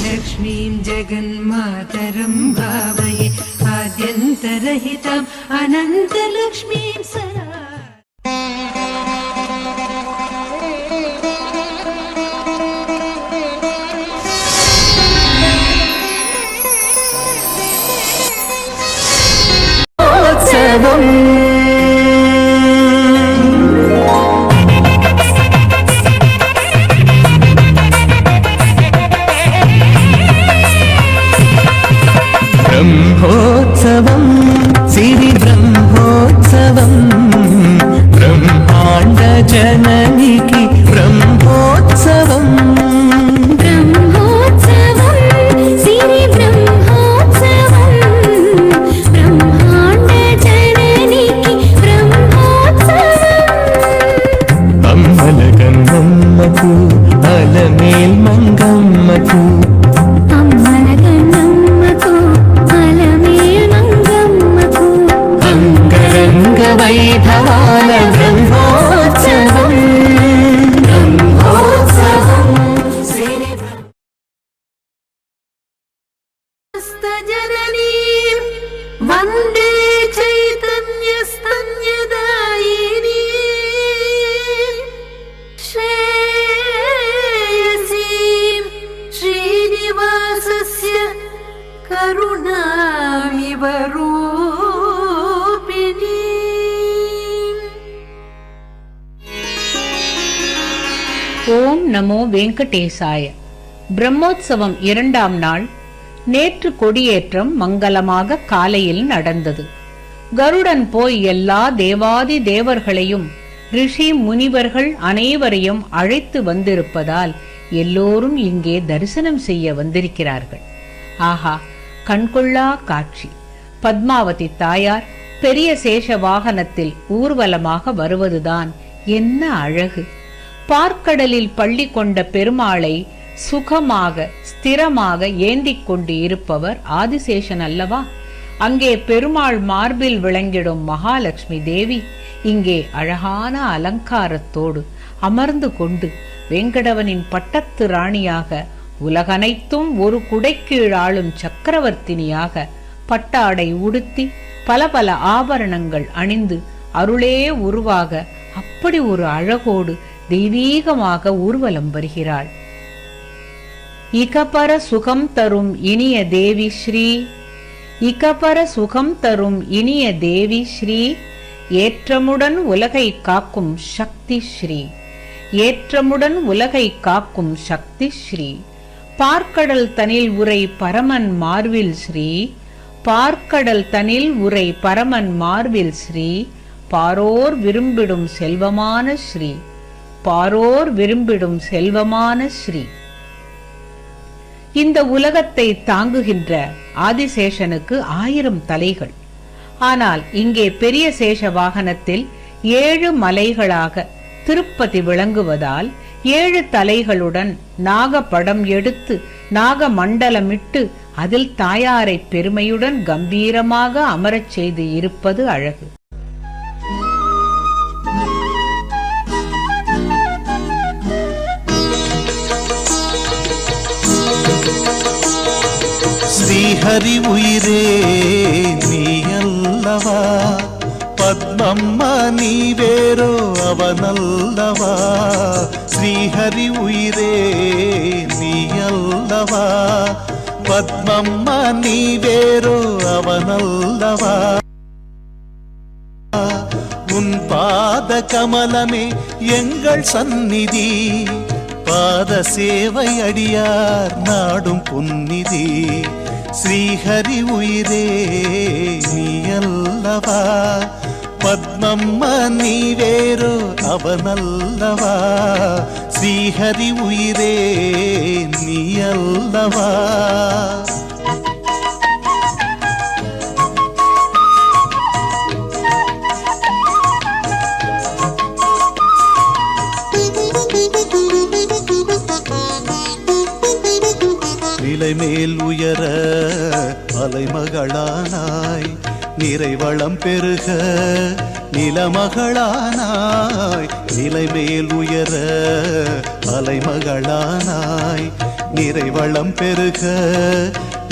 लक्ष्मीं जगन्मातरं भावये आद्यन्तरहिताम् अनन्तलक्ष्मीं सदा। ब्रह्मोत्सवं सिरि ब्रह्मोत्सवं ब्रह्माण्ड जननिकी ब्रह्मोत्सवं ब्रह्मोत्सवं सिरि ब्रह्मोत्सवं ब्रह्माण्ड जननिकी ब्रह्मोत्सवम् अम्मलगन्नम्मकु अलमेल् मङ्गम्मकु वैभवान ब्रह्मोत्सवं जननीं वन्दे चैतन्यस्तन्यदायिनीं श्रेयसीं श्रीनिवासस्य करुणामिव रूपिणी। ஓம் நமோ வெங்கடேசாய. பிரம்மோற்சவம் 2ஆம் நாள். நேற்று கொடியேற்றம் மங்களமாக காலையில் நடந்தது. கருடன் போய் எல்லா தேவாதி தேவர்களையும் ரிஷி முனிவர்கள் அனைவரையும் அழைத்து வந்திருப்பதால் எல்லோரும் இங்கே தரிசனம் செய்ய வந்திருக்கிறார்கள். ஆஹா, கண்கொள்ளா காட்சி! பத்மாவதி தாயார் பெரிய சேஷ வாகனத்தில் ஊர்வலமாக வருவதுதான் என்ன அழகு! பார்க்கடலில் பள்ளி கொண்ட பெருமாளை சுகமாக ஸ்திரமாக ஏந்திக் கொண்டு இருப்பவர் ஆதிசேஷன் அல்லவா? அங்கே பெருமாள் மார்பில் விளங்கிடும் மகாலட்சுமி தேவி இங்கே அழகான அலங்காரத்தோடு அமர்ந்து கொண்டு வெங்கடவனின் பட்டத்து ராணியாக உலகனைத்தும் ஒரு குடைக்கீழ் ஆளும் சக்கரவர்த்தினியாக பட்டாடை உடுத்தி பல பல ஆபரணங்கள் அணிந்து அருளே உருவாக அப்படி ஒரு அழகோடு தெய்வீகமாக ஊர்வலம் வருகிறாள். இகபர சுகம் தரும் இனிய தேவி ஸ்ரீ, இகபர சுகம் தரும் இனிய தேவி ஸ்ரீ, ஏற்றமுடன் உலகை காக்கும் சக்தி ஸ்ரீ, ஏற்றமுடன் உலகை காக்கும் சக்தி ஸ்ரீ. பார்க்கடல் தனில் உரை பரமன் மார்வில் ஸ்ரீ, பார்க்கடல் தனில் உரை பரமன் மார்வில் ஸ்ரீ, பாரோர் விரும்பிடும் செல்வமான ஸ்ரீ, பாரோர் விரும்பிடும் செல்வமான ஸ்ரீ. இந்த உலகத்தை தாங்குகின்ற ஆதிசேஷனுக்கு 1000 தலைகள். ஆனால் இங்கே பெரிய சேஷ வாகனத்தில் 7 மலைகளாக திருப்பதி விளங்குவதால் 7 தலைகளுடன் நாகப்படம் எடுத்து நாக மண்டலமிட்டு அதில் தாயாரை பெருமையுடன் கம்பீரமாக அமரச் செய்து இருப்பது அழகு. ஸ்ரீஹரி உயிரே நீ அல்லவா, பத்மம்மா நீ வேறோ அவனல்லவா. ஸ்ரீஹரி உயிரே நீ அல்லவா, பத்மம்மா நீ வேறோ அவனல்லவா. உன் பாத கமலமே எங்கள் சந்நிதி, பாத சேவை அடியார் நாடும் புன்னிதி. ஸ்ரீஹரி உயிரே நீ அல்லவா, பத்மம்மா நீ வேறோ அவனல்லவா. ஸ்ரீஹரி உயிரே நீ அல்லவா. நிலைமேல் உயர அலைமகளானாய், நிறைவளம் பெருக நிலமகளானாய். நிலைமேல் உயர அலைமகளானாய், நிறைவளம் பெருக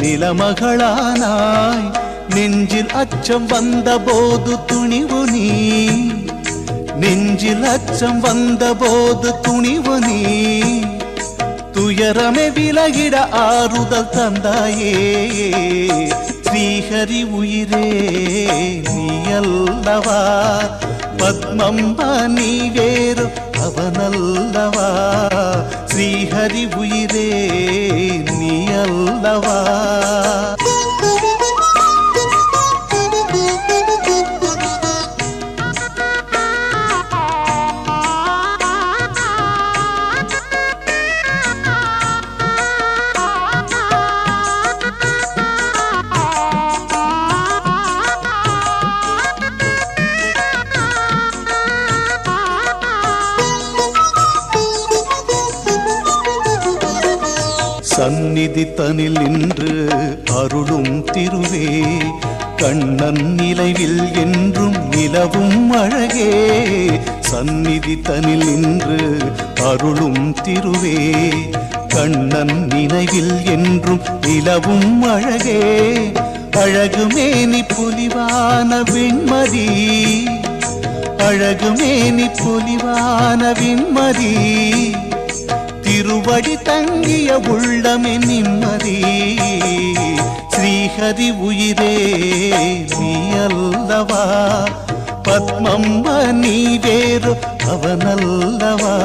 நிலமகளானாய் நெஞ்சில் அச்சம் வந்தபோது துணிவு நீ நெஞ்சில் அச்சம் வந்தபோது துணிவு நீ துயரமே விலகிட ஆறுதல் தந்தாயே ஸ்ரீஹரி உயிரே நீ அல்லவா பத்மம்பா நீ வேறு அவனல்லவா ஸ்ரீஹரி உயிரே நீ அல்லவா சந்நிதி தனில் நின்று அருளும் திருவே கண்ணன் நிலைவில் என்றும் நிலவும் அழகே சந்நிதி தனில் நின்று அருளும் திருவே கண்ணன் நினைவில் என்றும் நிலவும் அழகே அழகுமேனி பொலிவான வெண்மதி அழகுமேனி பொலிவான வெண்மதி திருவடி தங்கிய உள்ளமே நிம்மதி ஸ்ரீஹரி உயிரே நீ அல்லவா பத்மம்ப நீ வேறு அவனல்லவா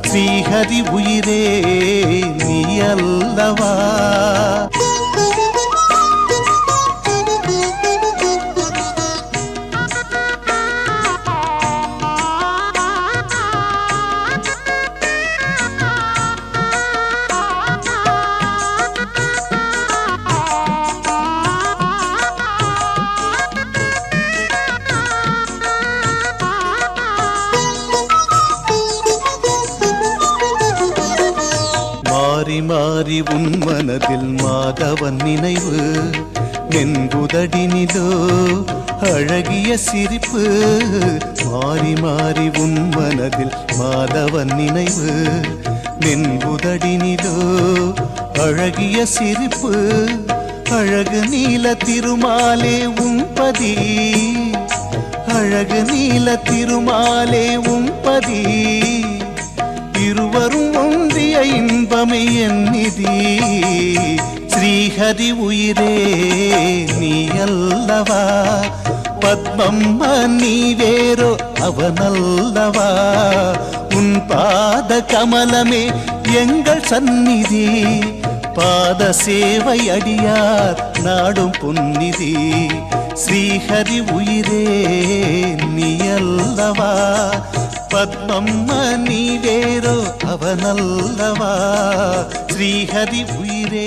ஸ்ரீஹரி உயிரே நீ அல்லவா மாறி மாறி உன் மனதில் மாதவன் நினைவு நென்புதடினிலோ அழகிய சிரிப்பு மாறி மாறி உன் மனதில் மாதவன் நினைவு நென்புதடினிலோ அழகிய சிரிப்பு அழகு நீல திருமாலே உம்பதி அழகு நீல திருமாலே உம்பதி இருவரும் ஒன்றிய இன்பமே என் நிதி ஸ்ரீஹரி உயிரே நீ அல்லவா பத்மம்ப நீ வேறோ அவனல்லவா உன் பாத கமலமே எங்கள் சந்நிதி பாத சேவை அடியார் நாடும் பொன்னிதி ஸ்ரீஹரி உயிரே நீ அல்லவா பத்மம்ம நீ வேறோ அவனல்லவா ஸ்ரீஹரி உயிரே